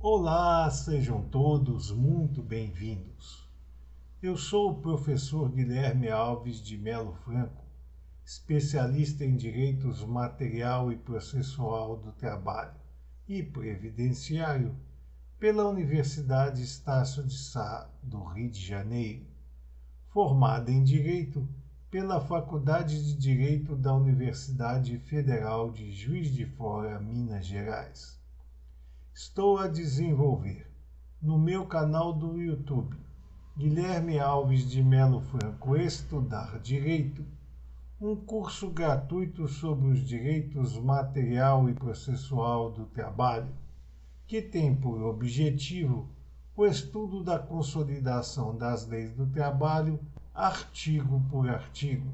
Olá, sejam todos muito bem-vindos. Eu sou o professor Guilherme Alves de Melo Franco, especialista em Direitos Material e Processual do Trabalho e Previdenciário pela Universidade Estácio de Sá, do Rio de Janeiro, formado em Direito pela Faculdade de Direito da Universidade Federal de Juiz de Fora, Minas Gerais. Estou a desenvolver no meu canal do YouTube, Guilherme Alves de Melo Franco Estudar Direito, um curso gratuito sobre os direitos material e processual do trabalho, que tem por objetivo o estudo da consolidação das leis do trabalho, artigo por artigo,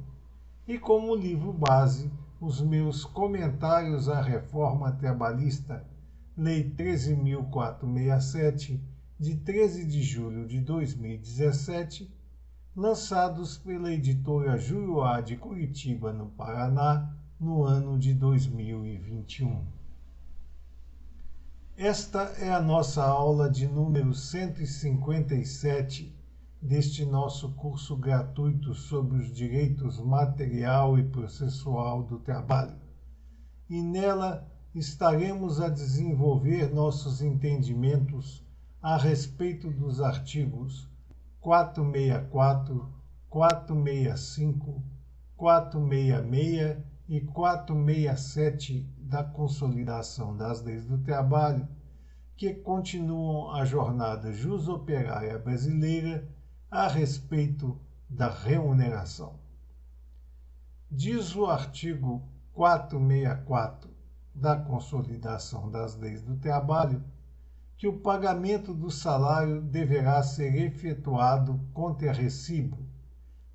e como livro base, os meus comentários à reforma trabalhista, Lei 13.467, de 13 de julho de 2017, lançados pela editora Juruá de Curitiba, no Paraná, no ano de 2021. Esta é a nossa aula de número 157 deste nosso curso gratuito sobre os direitos material e processual do trabalho. E nela estaremos a desenvolver nossos entendimentos a respeito dos artigos 464, 465, 466 e 467 da Consolidação das Leis do Trabalho, que continuam a jornada jusoperária brasileira a respeito da remuneração. Diz o artigo 464 da Consolidação das Leis do Trabalho que o pagamento do salário deverá ser efetuado contra recibo,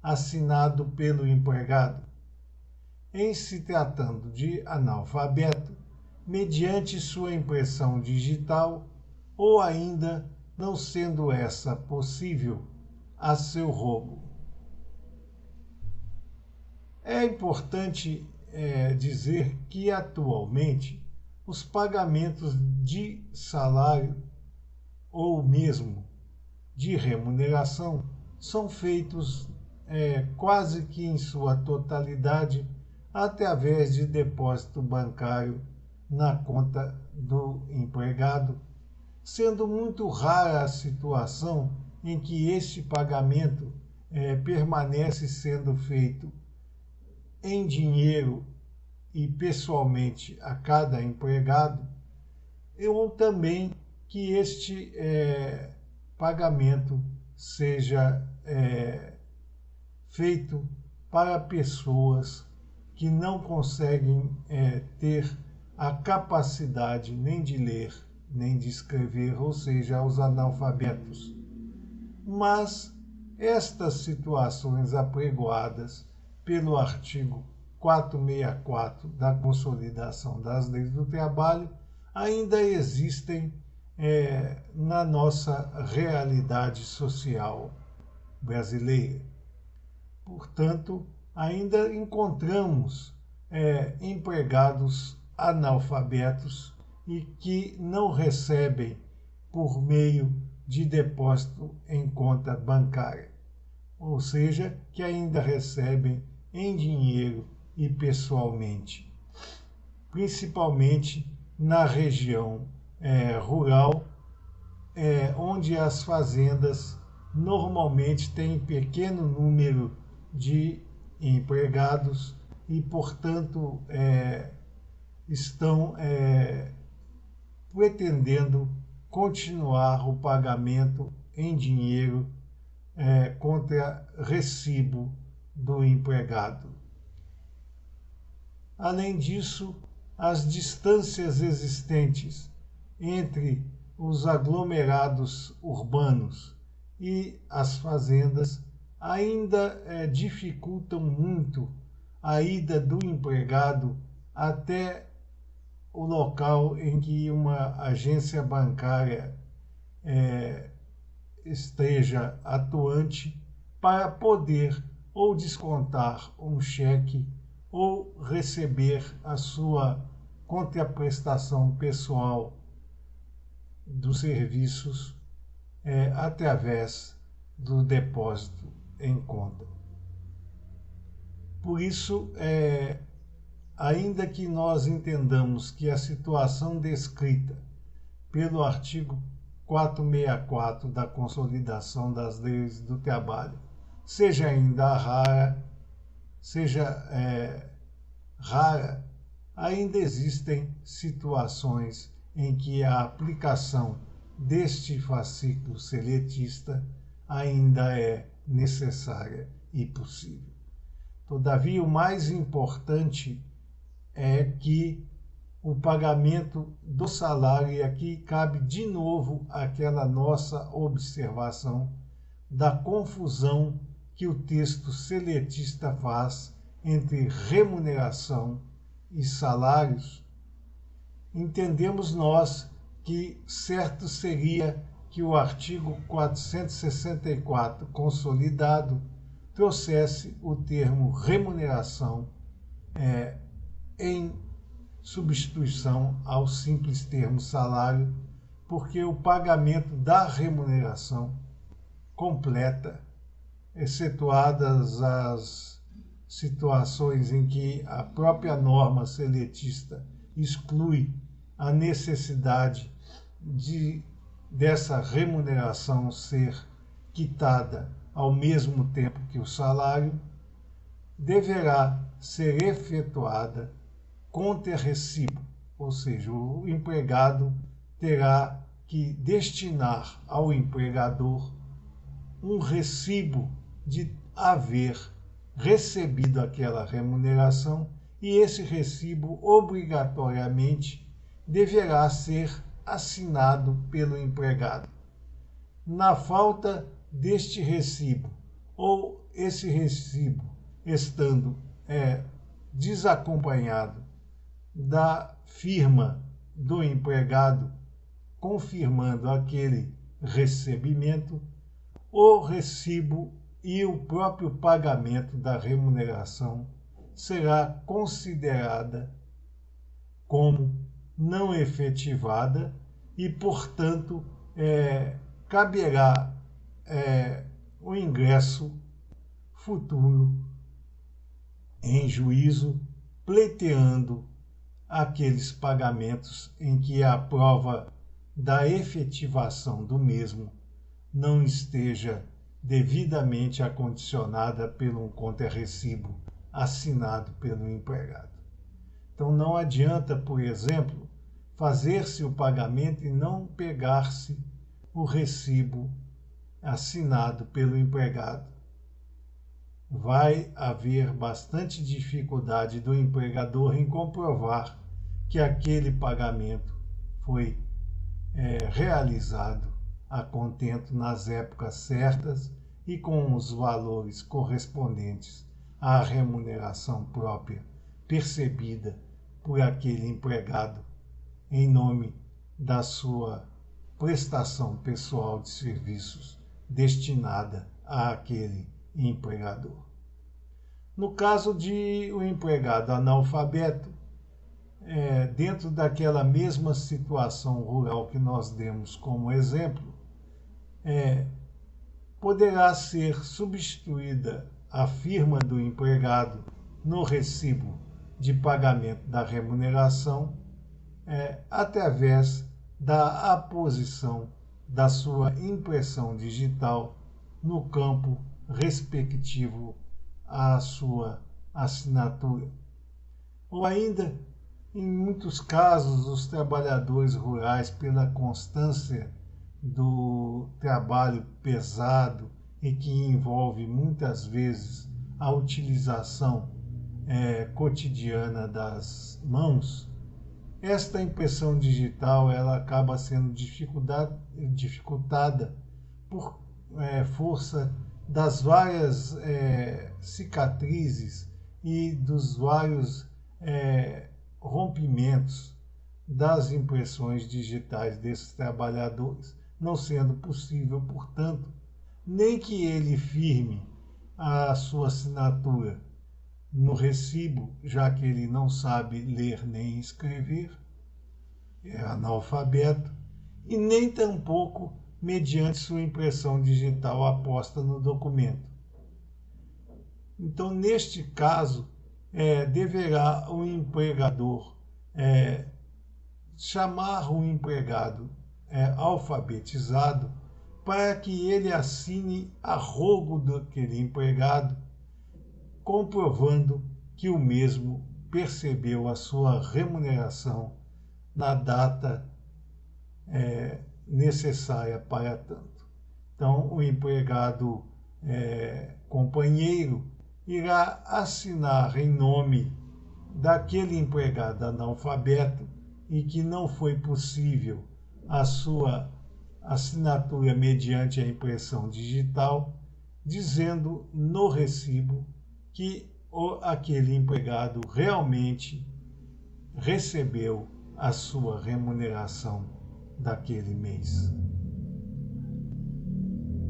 assinado pelo empregado, em se tratando de analfabeto, mediante sua impressão digital ou ainda, não sendo essa possível, a seu roubo. É importante dizer que, atualmente, os pagamentos de salário ou mesmo de remuneração são feitos quase que em sua totalidade através de depósito bancário na conta do empregado, sendo muito rara a situação em que este pagamento permanece sendo feito em dinheiro e pessoalmente a cada empregado, ou também que este pagamento seja feito para pessoas que não conseguem ter a capacidade nem de ler, nem de escrever, ou seja, os analfabetos. Mas estas situações apregoadas pelo artigo 464 da Consolidação das Leis do Trabalho ainda existem na nossa realidade social brasileira. Portanto, ainda encontramos empregados analfabetos e que não recebem por meio de depósito em conta bancária, ou seja, que ainda recebem em dinheiro e pessoalmente, principalmente na região rural, onde as fazendas normalmente têm pequeno número de empregados e, portanto, estão pretendendo continuar o pagamento em dinheiro contra recibo do empregado. Além disso, as distâncias existentes entre os aglomerados urbanos e as fazendas ainda dificultam muito a ida do empregado até o local em que uma agência bancária esteja atuante para poder ou descontar um cheque ou receber a sua contraprestação pessoal dos serviços através do depósito em conta. Por isso, ainda que nós entendamos que a situação descrita pelo artigo 464 da Consolidação das Leis do Trabalho seja ainda rara, ainda existem situações em que a aplicação deste fascículo seletista ainda é necessária e possível. Todavia, o mais importante é que o pagamento do salário, e aqui cabe de novo aquela nossa observação da confusão que o texto seletista faz entre remuneração e salários. Entendemos nós que certo seria que o artigo 464 consolidado trouxesse o termo remuneração em substituição ao simples termo salário, porque o pagamento da remuneração completa, excetuadas as situações em que a própria norma seletista exclui a necessidade dessa remuneração ser quitada ao mesmo tempo que o salário, deverá ser efetuada contra recibo, ou seja, o empregado terá que destinar ao empregador um recibo de haver recebido aquela remuneração, e esse recibo obrigatoriamente deverá ser assinado pelo empregado. Na falta deste recibo, ou esse recibo estando desacompanhado da firma do empregado confirmando aquele recebimento, o recibo e o próprio pagamento da remuneração será considerada como não efetivada e, portanto, caberá o ingresso futuro em juízo, pleiteando aqueles pagamentos em que a prova da efetivação do mesmo não esteja devidamente acondicionada pelo contrarrecibo assinado pelo empregado. Então não adianta, por exemplo, fazer-se o pagamento e não pegar-se o recibo assinado pelo empregado. Vai haver bastante dificuldade do empregador em comprovar que aquele pagamento foi realizado a contento nas épocas certas e com os valores correspondentes à remuneração própria percebida por aquele empregado em nome da sua prestação pessoal de serviços destinada àquele empregador. No caso de um empregado analfabeto, dentro daquela mesma situação rural que nós demos como exemplo, poderá ser substituída a firma do empregado no recibo de pagamento da remuneração através da aposição da sua impressão digital no campo respectivo à sua assinatura. Ou ainda, em muitos casos, os trabalhadores rurais, pela constância do trabalho pesado e que envolve muitas vezes a utilização cotidiana das mãos, esta impressão digital ela acaba sendo dificultada por força das várias cicatrizes e dos vários rompimentos das impressões digitais desses trabalhadores, não sendo possível, portanto, nem que ele firme a sua assinatura no recibo, já que ele não sabe ler nem escrever, é analfabeto, e nem tampouco mediante sua impressão digital aposta no documento. Então, neste caso, deverá o empregador chamar o empregado alfabetizado para que ele assine a rogo daquele empregado, comprovando que o mesmo percebeu a sua remuneração na data necessária para tanto. Então, o empregado companheiro irá assinar em nome daquele empregado analfabeto e que não foi possível a sua assinatura mediante a impressão digital, dizendo no recibo que aquele empregado realmente recebeu a sua remuneração daquele mês.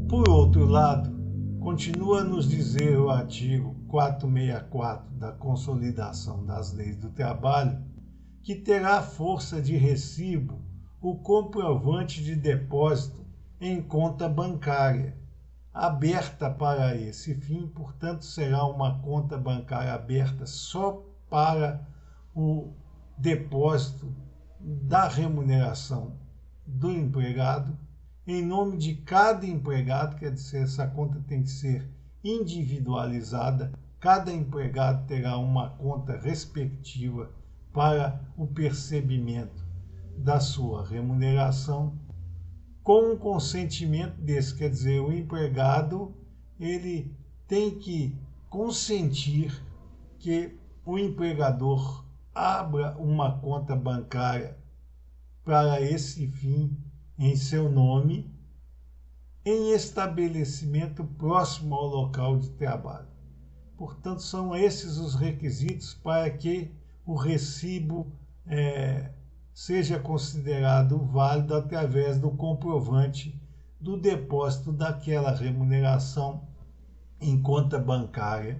Por outro lado, continua a nos dizer o artigo 464 da Consolidação das Leis do Trabalho que terá força de recibo o comprovante de depósito em conta bancária, aberta para esse fim, portanto, será uma conta bancária aberta só para o depósito da remuneração do empregado, em nome de cada empregado, quer dizer, essa conta tem que ser individualizada, cada empregado terá uma conta respectiva para o percebimento da sua remuneração, com um consentimento desse, quer dizer, o empregado ele tem que consentir que o empregador abra uma conta bancária para esse fim em seu nome, em estabelecimento próximo ao local de trabalho. Portanto, são esses os requisitos para que o recibo seja considerado válido através do comprovante do depósito daquela remuneração em conta bancária.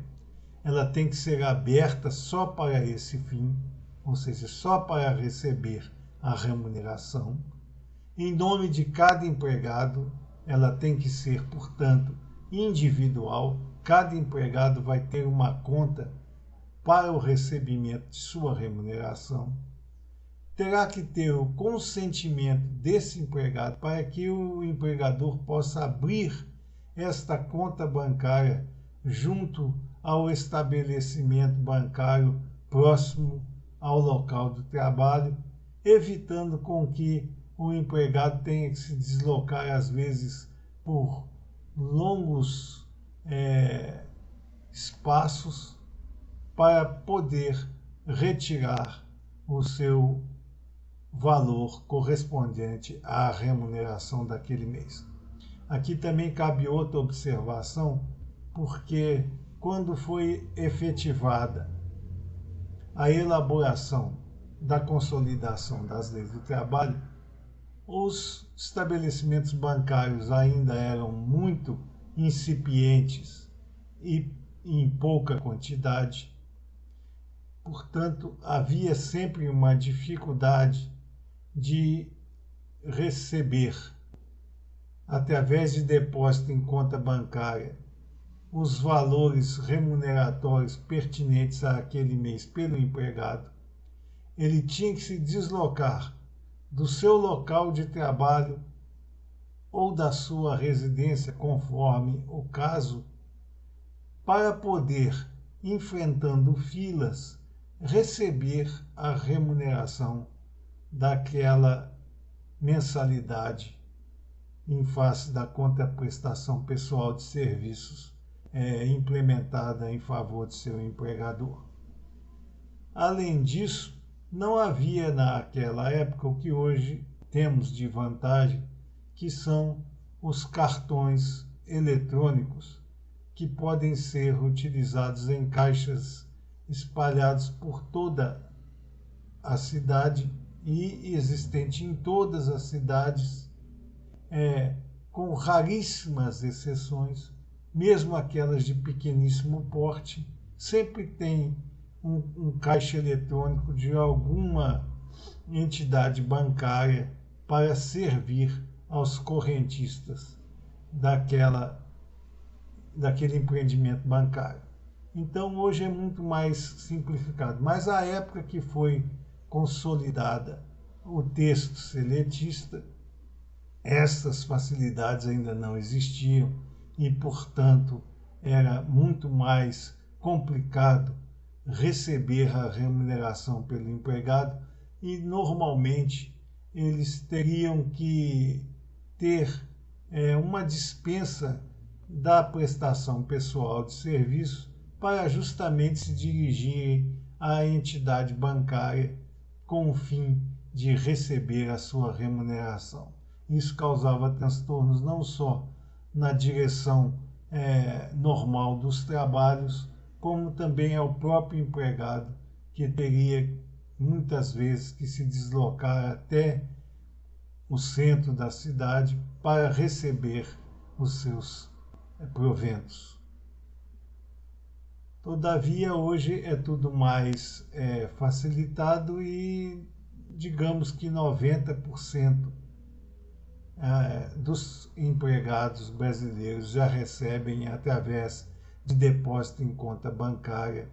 Ela tem que ser aberta só para esse fim, ou seja, só para receber a remuneração. Em nome de cada empregado, ela tem que ser, portanto, individual. Cada empregado vai ter uma conta para o recebimento de sua remuneração. Terá que ter o consentimento desse empregado para que o empregador possa abrir esta conta bancária junto ao estabelecimento bancário próximo ao local do trabalho, evitando com que o empregado tenha que se deslocar, às vezes, por longos espaços para poder retirar o seu valor correspondente à remuneração daquele mês. Aqui também cabe outra observação, porque quando foi efetivada a elaboração da Consolidação das Leis do Trabalho, os estabelecimentos bancários ainda eram muito incipientes e em pouca quantidade. Portanto, havia sempre uma dificuldade de receber, através de depósito em conta bancária, os valores remuneratórios pertinentes àquele mês pelo empregado. Ele tinha que se deslocar do seu local de trabalho ou da sua residência, conforme o caso, para poder, enfrentando filas, receber a remuneração daquela mensalidade em face da contraprestação pessoal de serviços implementada em favor de seu empregador. Além disso, não havia naquela época o que hoje temos de vantagem, que são os cartões eletrônicos, que podem ser utilizados em caixas espalhados por toda a cidade e existente em todas as cidades, com raríssimas exceções, mesmo aquelas de pequeníssimo porte, sempre tem um caixa eletrônico de alguma entidade bancária para servir aos correntistas daquele empreendimento bancário. Então, hoje é muito mais simplificado. Mas a época que foi consolidada o texto seletista, essas facilidades ainda não existiam e, portanto, era muito mais complicado receber a remuneração pelo empregado e, normalmente, eles teriam que ter uma dispensa da prestação pessoal de serviço para justamente se dirigirem à entidade bancária com o fim de receber a sua remuneração. Isso causava transtornos não só na direção normal dos trabalhos, como também ao próprio empregado, que teria muitas vezes que se deslocar até o centro da cidade para receber os seus proventos. Todavia, hoje é tudo mais facilitado e digamos que 90% dos empregados brasileiros já recebem através de depósito em conta bancária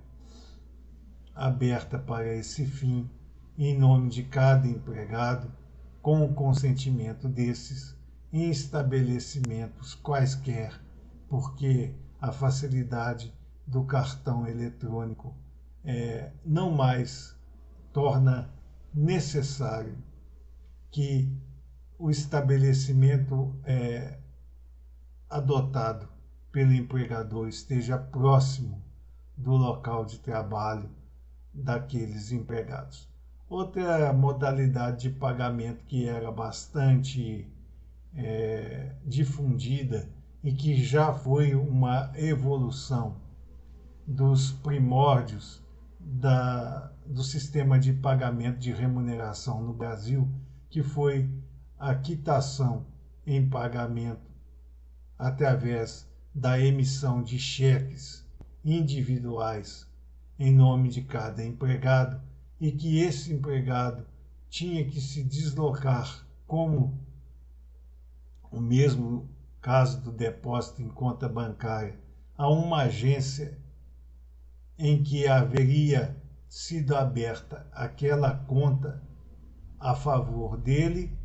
aberta para esse fim, em nome de cada empregado, com o consentimento desses, em estabelecimentos quaisquer, porque a facilidade do cartão eletrônico não mais torna necessário que o estabelecimento adotado pelo empregador esteja próximo do local de trabalho daqueles empregados. Outra modalidade de pagamento que era bastante difundida e que já foi uma evolução dos primórdios do sistema de pagamento de remuneração no Brasil, que foi a quitação em pagamento através da emissão de cheques individuais em nome de cada empregado, e que esse empregado tinha que se deslocar, como o mesmo caso do depósito em conta bancária, a uma agência em que haveria sido aberta aquela conta a favor dele,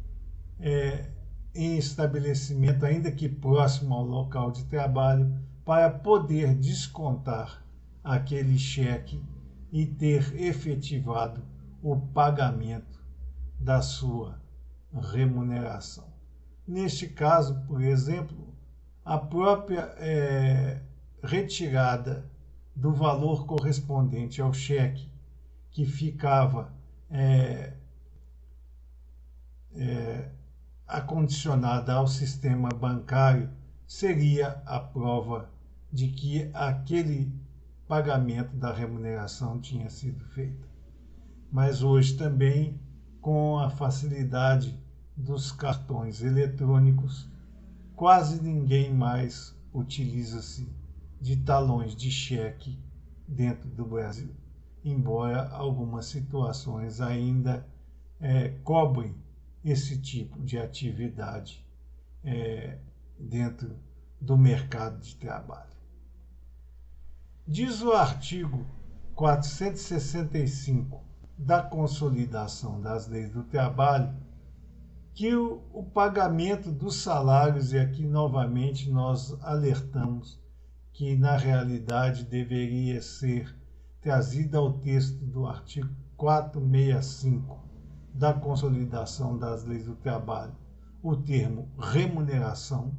em estabelecimento ainda que próximo ao local de trabalho, para poder descontar aquele cheque e ter efetivado o pagamento da sua remuneração. Neste caso, por exemplo, a própria retirada do valor correspondente ao cheque que ficava acondicionada ao sistema bancário seria a prova de que aquele pagamento da remuneração tinha sido feito. Mas hoje também, com a facilidade dos cartões eletrônicos, quase ninguém mais utiliza-se de talões de cheque dentro do Brasil, embora algumas situações ainda cobrem esse tipo de atividade dentro do mercado de trabalho. Diz o artigo 465 da Consolidação das Leis do Trabalho que o pagamento dos salários, e aqui novamente nós alertamos que na realidade deveria ser trazida ao texto do artigo 465 da Consolidação das Leis do Trabalho o termo remuneração,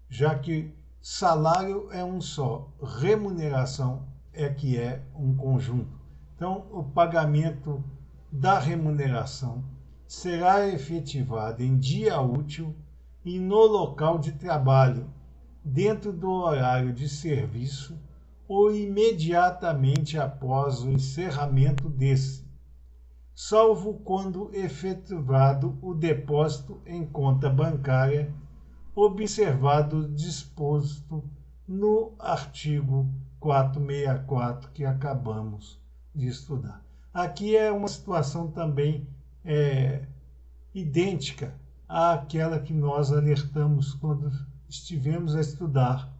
já que salário é um só, remuneração é que é um conjunto. Então, o pagamento da remuneração será efetivado em dia útil e no local de trabalho, dentro do horário de serviço ou imediatamente após o encerramento desse, salvo quando efetivado o depósito em conta bancária, observado o disposto no artigo 464 que acabamos de estudar. Aqui é uma situação também idêntica àquela que nós alertamos quando estivemos a estudar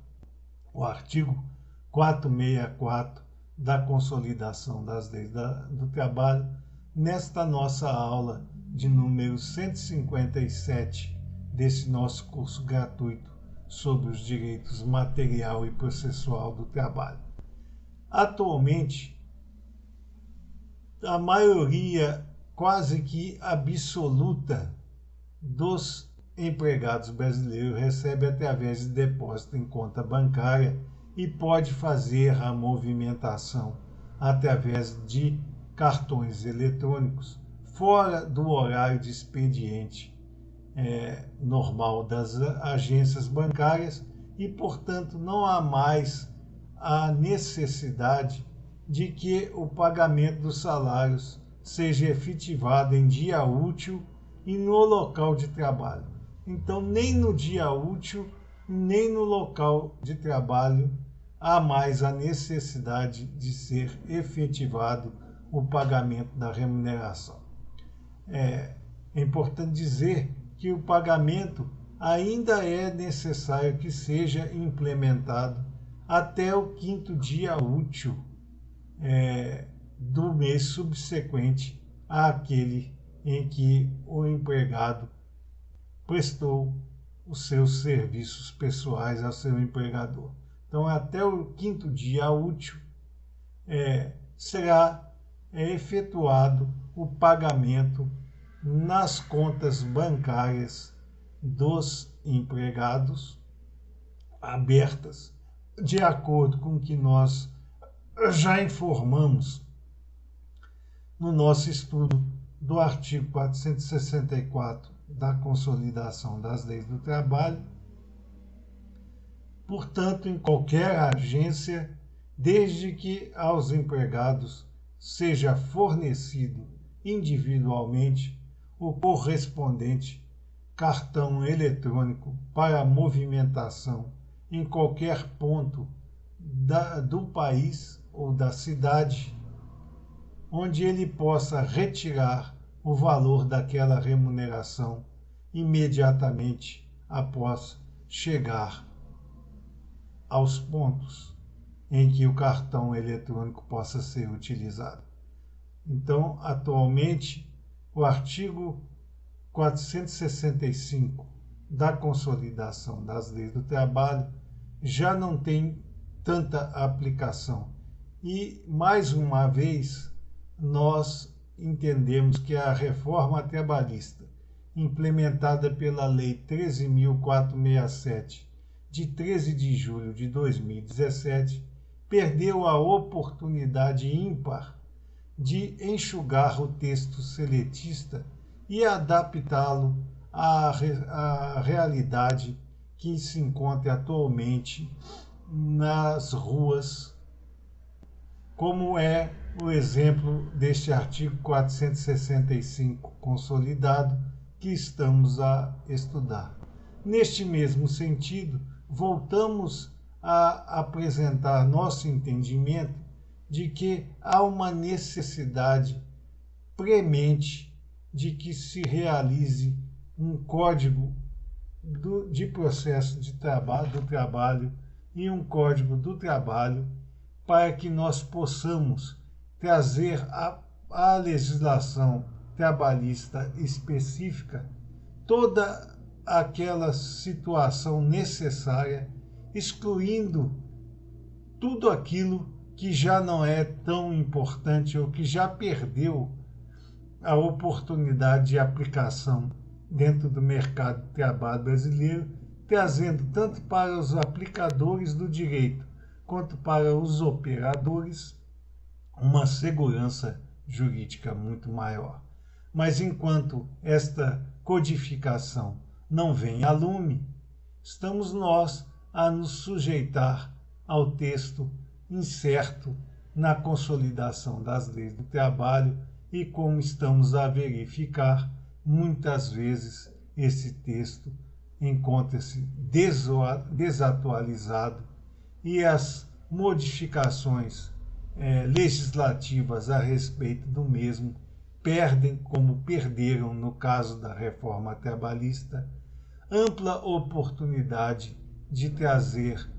o artigo 464 da Consolidação das Leis do Trabalho, nesta nossa aula de número 157 desse nosso curso gratuito sobre os direitos material e processual do trabalho. Atualmente, a maioria quase que absoluta dos empregados brasileiros recebe através de depósito em conta bancária e pode fazer a movimentação através de cartões eletrônicos fora do horário de expediente normal das agências bancárias e, portanto, não há mais a necessidade de que o pagamento dos salários seja efetivado em dia útil e no local de trabalho. Então, nem no dia útil, nem no local de trabalho há mais a necessidade de ser efetivado o pagamento da remuneração. É importante dizer que o pagamento ainda é necessário que seja implementado até o 5º dia útil do mês subsequente àquele em que o empregado prestou os seus serviços pessoais ao seu empregador. Então, até o 5º dia útil será efetuado o pagamento nas contas bancárias dos empregados abertas, de acordo com o que nós já informamos no nosso estudo do artigo 464 da Consolidação das Leis do Trabalho. Portanto, em qualquer agência, desde que aos empregados seja fornecido individualmente o correspondente cartão eletrônico para movimentação em qualquer ponto do país ou da cidade, onde ele possa retirar o valor daquela remuneração imediatamente após chegar aos pontos em que o cartão eletrônico possa ser utilizado. Então, atualmente, o artigo 465 da Consolidação das Leis do Trabalho já não tem tanta aplicação. E, mais uma vez, nós entendemos que a reforma trabalhista, implementada pela Lei 13.467, de 13 de julho de 2017, perdeu a oportunidade ímpar de enxugar o texto seletista e adaptá-lo à realidade que se encontra atualmente nas ruas, como é o exemplo deste artigo 465 consolidado que estamos a estudar. Neste mesmo sentido, voltamos a apresentar nosso entendimento de que há uma necessidade premente de que se realize um código de processo de do trabalho e um código do trabalho para que nós possamos trazer à legislação trabalhista específica toda aquela situação necessária, excluindo tudo aquilo que já não é tão importante ou que já perdeu a oportunidade de aplicação dentro do mercado de trabalho brasileiro, trazendo tanto para os aplicadores do direito quanto para os operadores uma segurança jurídica muito maior. Mas enquanto esta codificação não vem a lume, estamos nós a nos sujeitar ao texto incerto na Consolidação das Leis do Trabalho e, como estamos a verificar, muitas vezes esse texto encontra-se desatualizado e as modificações legislativas a respeito do mesmo perdem, como perderam no caso da reforma trabalhista, ampla oportunidade de trazer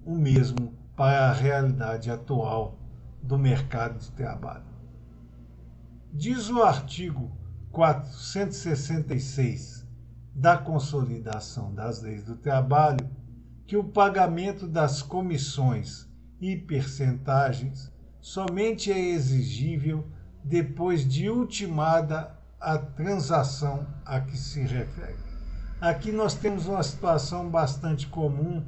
o mesmo para a realidade atual do mercado de trabalho. Diz o artigo 466 da Consolidação das Leis do Trabalho que o pagamento das comissões e percentagens somente é exigível depois de ultimada a transação a que se refere. Aqui nós temos uma situação bastante comum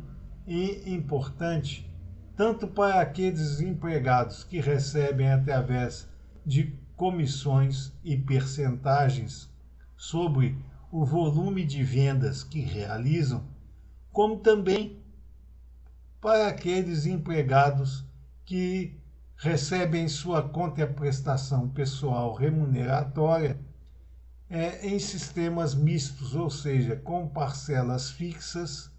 e importante, tanto para aqueles empregados que recebem através de comissões e percentagens sobre o volume de vendas que realizam, como também para aqueles empregados que recebem sua contraprestação pessoal remuneratória em sistemas mistos, ou seja, com parcelas fixas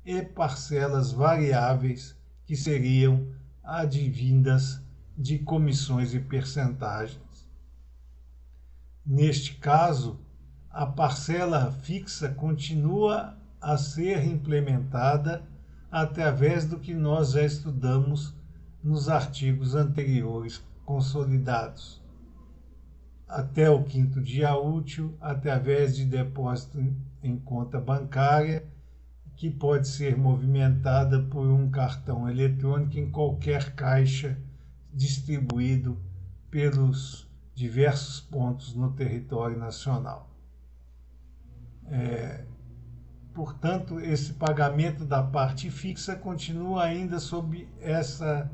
e parcelas variáveis que seriam advindas de comissões e percentagens. Neste caso, a parcela fixa continua a ser implementada através do que nós já estudamos nos artigos anteriores consolidados. Até o 5º dia útil, através de depósito em conta bancária, que pode ser movimentada por um cartão eletrônico em qualquer caixa distribuído pelos diversos pontos no território nacional. Portanto, esse pagamento da parte fixa continua ainda sob essas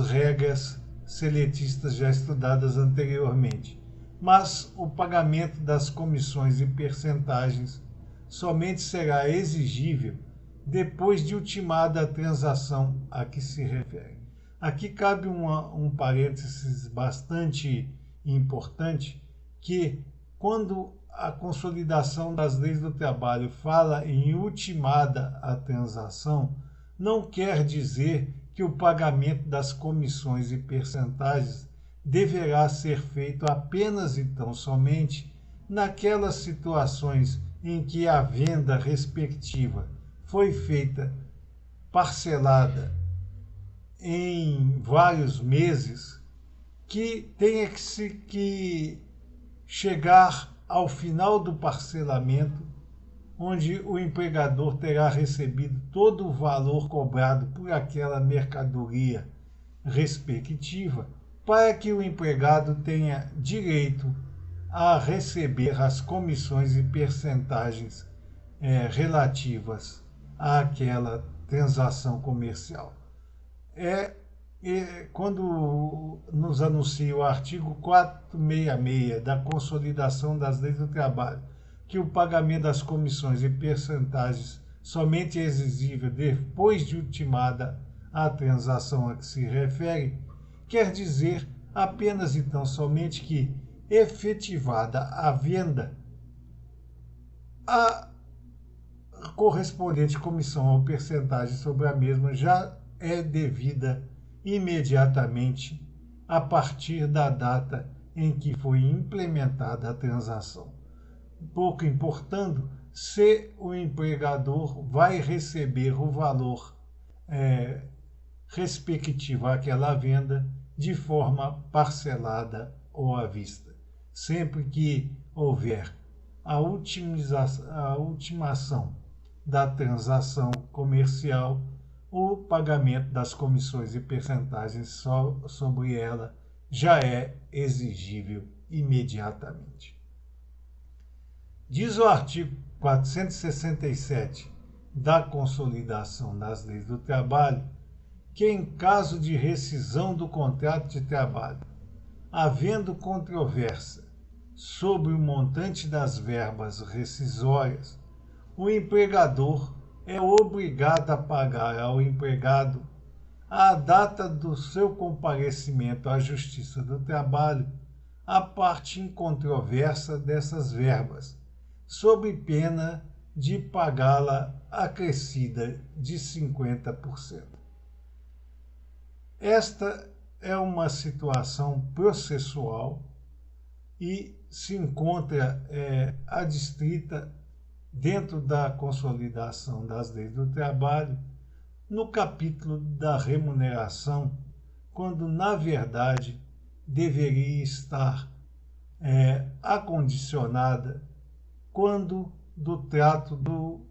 regras seletistas já estudadas anteriormente, mas o pagamento das comissões e percentagens somente será exigível depois de ultimada a transação a que se refere. Aqui cabe um parênteses bastante importante, que quando a Consolidação das Leis do Trabalho fala em ultimada a transação, não quer dizer que o pagamento das comissões e percentagens deverá ser feito apenas e tão somente naquelas situações em que a venda respectiva foi feita parcelada em vários meses, que tenha que chegar ao final do parcelamento, onde o empregador terá recebido todo o valor cobrado por aquela mercadoria respectiva, para que o empregado tenha direito a receber as comissões e percentagens relativas àquela transação comercial. Quando nos anuncia o artigo 466 da Consolidação das Leis do Trabalho, que o pagamento das comissões e percentagens somente é exigível depois de ultimada a transação a que se refere, quer dizer apenas então somente que, efetivada a venda, a correspondente comissão ou percentagem sobre a mesma já é devida imediatamente a partir da data em que foi implementada a transação, pouco importando se o empregador vai receber o valor respectivo àquela venda de forma parcelada ou à vista. Sempre que houver a ultimação da transação comercial, o pagamento das comissões e percentagens sobre ela já é exigível imediatamente. Diz o artigo 467 da Consolidação das Leis do Trabalho que, em caso de rescisão do contrato de trabalho, havendo controvérsia sobre o montante das verbas rescisórias, o empregador é obrigado a pagar ao empregado, à data do seu comparecimento à Justiça do Trabalho, a parte incontroversa dessas verbas, sob pena de pagá-la acrescida de 50%. Esta é uma situação processual e se encontra adstrita dentro da consolidação das leis do trabalho no capítulo da remuneração, quando na verdade deveria estar acondicionada quando do trato do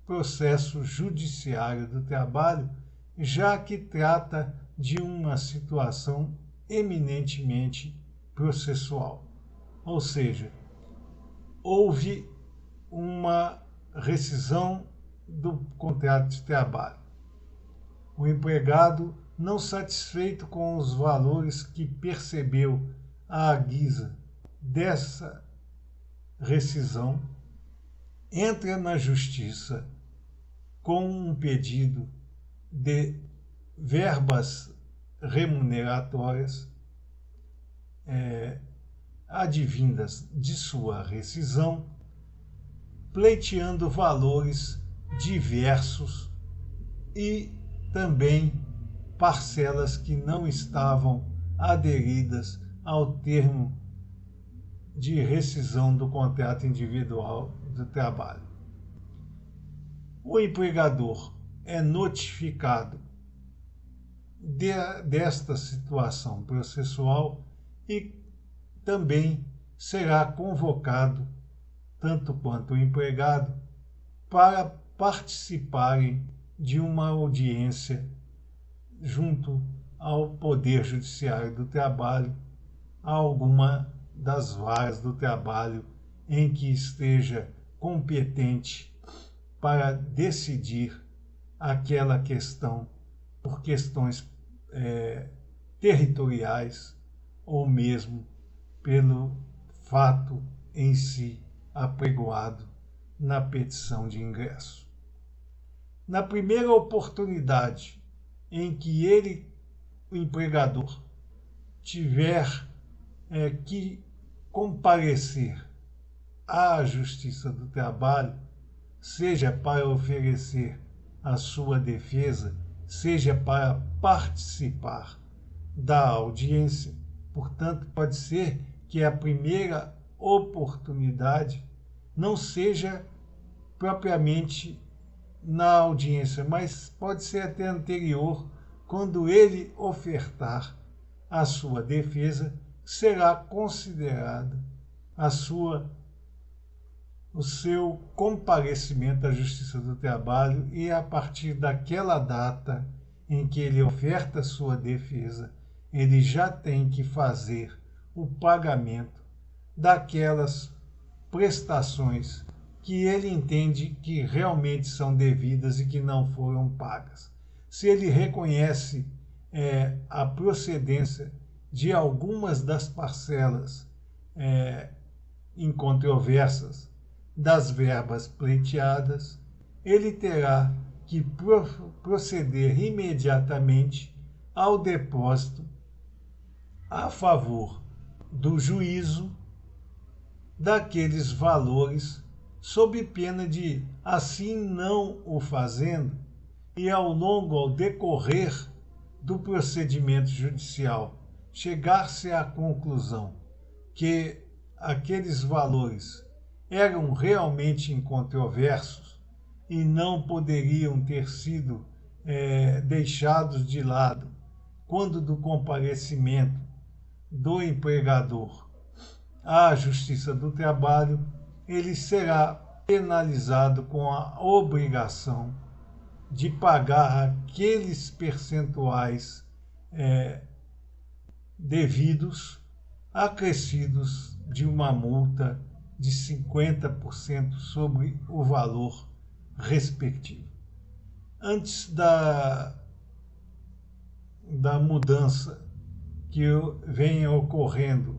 processo judiciário do trabalho, já que trata de uma situação eminentemente processual. Ou seja, houve uma rescisão do contrato de trabalho. O empregado, não satisfeito com os valores que percebeu à guisa dessa rescisão, entra na justiça com um pedido de verbas remuneratórias advindas de sua rescisão, pleiteando valores diversos e também parcelas que não estavam aderidas ao termo de rescisão do contrato individual do trabalho. O empregador é notificado desta situação processual e também será convocado, tanto quanto o empregado, para participarem de uma audiência junto ao Poder Judiciário do Trabalho, a alguma das varas do trabalho em que esteja competente para decidir aquela questão por questões territoriais ou mesmo pelo fato em si apregoado na petição de ingresso. Na primeira oportunidade em que o empregador, tiver que comparecer à Justiça do Trabalho, seja para oferecer a sua defesa, seja para participar da audiência. Portanto, pode ser que a primeira oportunidade não seja propriamente na audiência, mas pode ser até anterior, quando ele ofertar a sua defesa, será considerado o seu comparecimento à Justiça do Trabalho, e a partir daquela data em que ele oferta a sua defesa, ele já tem que fazer o pagamento daquelas prestações que ele entende que realmente são devidas e que não foram pagas. Se ele reconhece a procedência de algumas das parcelas incontroversas das verbas pleiteadas, ele terá que proceder imediatamente ao depósito a favor do juízo daqueles valores, sob pena de, assim não o fazendo, e ao decorrer do procedimento judicial, chegar-se à conclusão que aqueles valores eram realmente incontroversos e não poderiam ter sido deixados de lado quando do comparecimento do empregador à Justiça do Trabalho, ele será penalizado com a obrigação de pagar aqueles percentuais devidos, acrescidos de uma multa de 50% sobre o valor respectivo. Antes da mudança que venha ocorrendo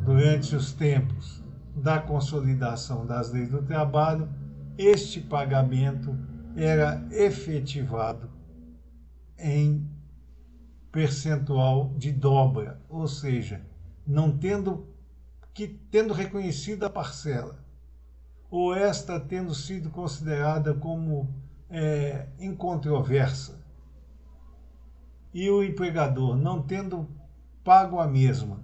durante os tempos da consolidação das leis do trabalho, este pagamento era efetivado em percentual de dobra, ou seja, não tendo reconhecido a parcela, ou esta tendo sido considerada como incontroversa, e o empregador não tendo pago a mesma,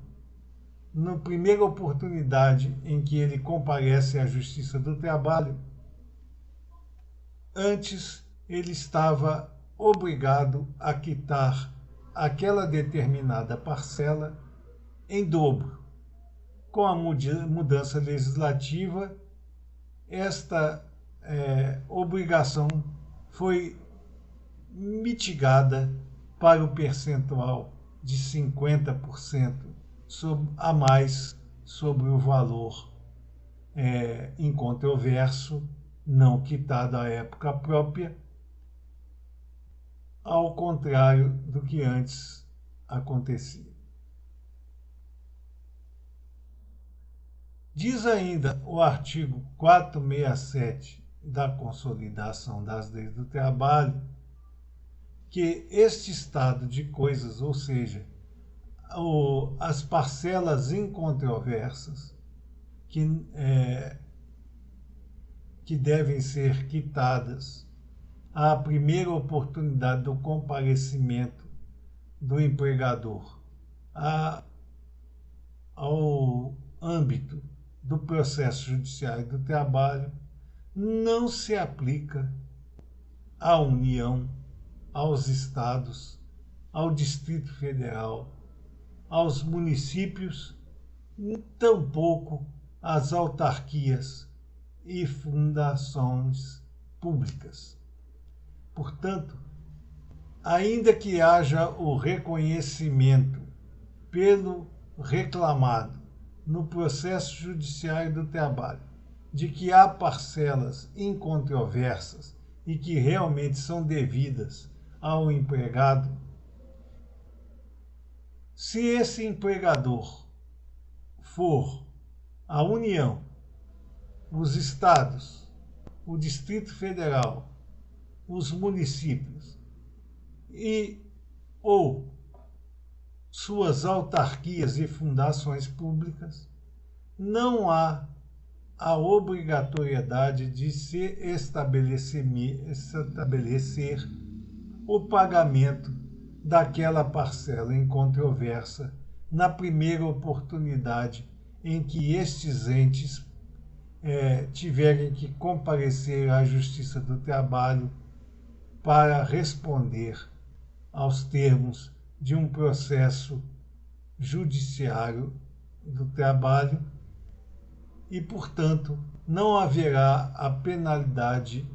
na primeira oportunidade em que ele comparece à Justiça do Trabalho, antes ele estava obrigado a quitar aquela determinada parcela em dobro. Com a mudança legislativa, esta obrigação foi mitigada para o percentual de 50% a mais sobre o valor incontroverso, não quitado à época própria, ao contrário do que antes acontecia. Diz ainda o artigo 467 da Consolidação das Leis do Trabalho que este estado de coisas, ou seja, as parcelas incontroversas que devem ser quitadas à primeira oportunidade do comparecimento do empregador ao âmbito do processo judiciário do trabalho, não se aplica à União, aos estados, ao Distrito Federal, aos municípios, tampouco às autarquias e fundações públicas. Portanto, ainda que haja o reconhecimento pelo reclamado no processo judiciário do trabalho de que há parcelas incontroversas e que realmente são devidas ao empregado, se esse empregador for a União, os estados, o Distrito Federal, os municípios ou suas autarquias e fundações públicas, não há a obrigatoriedade de se estabelecer o pagamento daquela parcela incontroversa na primeira oportunidade em que estes entes tiverem que comparecer à Justiça do Trabalho para responder aos termos de um processo judiciário do trabalho e, portanto, não haverá a penalidade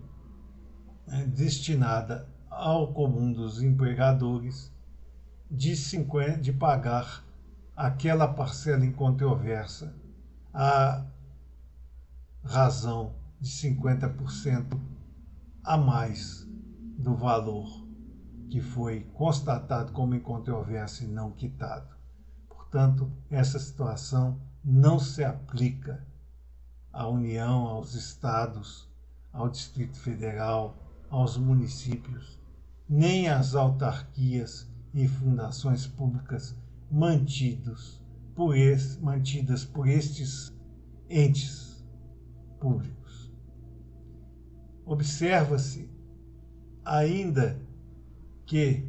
destinada ao comum dos empregadores de pagar aquela parcela incontroversa à razão de 50% a mais do valor que foi constatado como incontroverso e não quitado. Portanto, essa situação não se aplica à União, aos estados, ao Distrito Federal, aos municípios, nem às autarquias e fundações públicas mantidas por estes entes públicos. Observa-se ainda que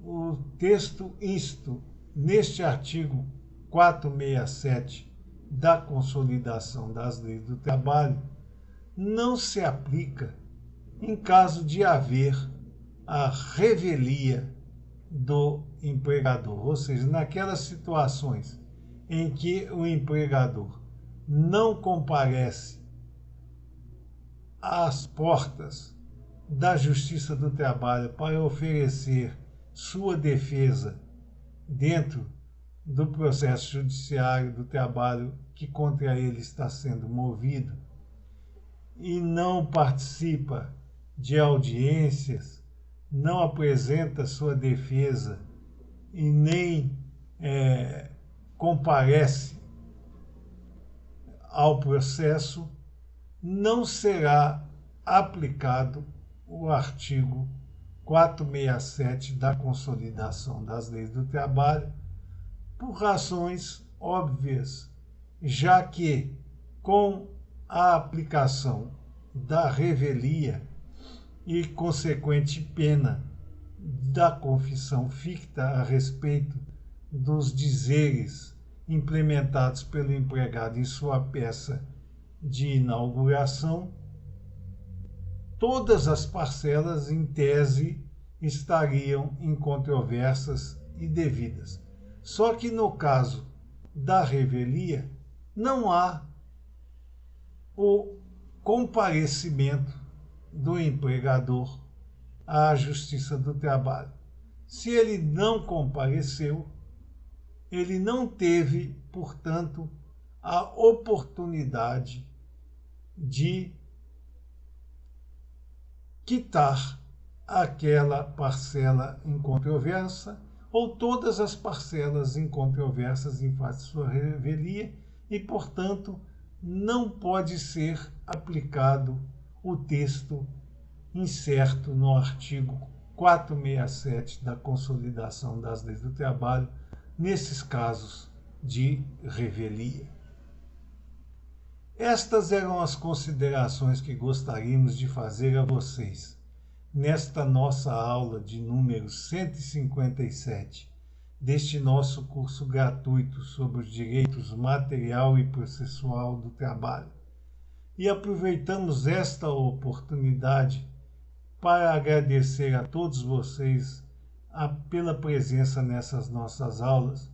o texto insto neste artigo 467 da Consolidação das Leis do Trabalho não se aplica em caso de haver a revelia do empregador, ou seja, naquelas situações em que o empregador não comparece às portas da Justiça do Trabalho para oferecer sua defesa dentro do processo judiciário do trabalho que contra ele está sendo movido e não participa de audiências, não apresenta sua defesa e nem comparece ao processo, não será aplicado o artigo 467 da Consolidação das Leis do Trabalho, por razões óbvias, já que com a aplicação da revelia e consequente pena da confissão ficta a respeito dos dizeres implementados pelo empregado em sua peça de inauguração, todas as parcelas, em tese, estariam incontroversas e devidas. Só que no caso da revelia, não há o comparecimento do empregador à Justiça do Trabalho. Se ele não compareceu, ele não teve, portanto, a oportunidade de quitar aquela parcela incontroversa ou todas as parcelas incontroversas em face de sua revelia e, portanto, não pode ser aplicado o texto incerto no artigo 467 da Consolidação das Leis do Trabalho, nesses casos de revelia. Estas eram as considerações que gostaríamos de fazer a vocês nesta nossa aula de número 157 deste nosso curso gratuito sobre os direitos material e processual do trabalho. E aproveitamos esta oportunidade para agradecer a todos vocês pela presença nessas nossas aulas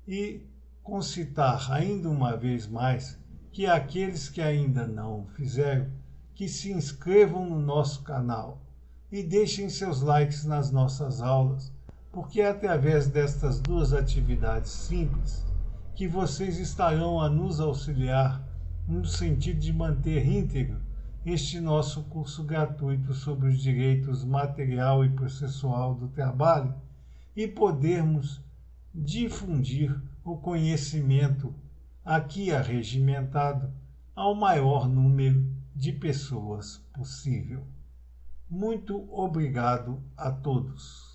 e concitar ainda uma vez mais que aqueles que ainda não fizeram, que se inscrevam no nosso canal e deixem seus likes nas nossas aulas, porque é através destas duas atividades simples que vocês estarão a nos auxiliar no sentido de manter íntegro este nosso curso gratuito sobre os direitos material e processual do trabalho e podermos difundir o conhecimento aqui arregimentado ao maior número de pessoas possível. Muito obrigado a todos.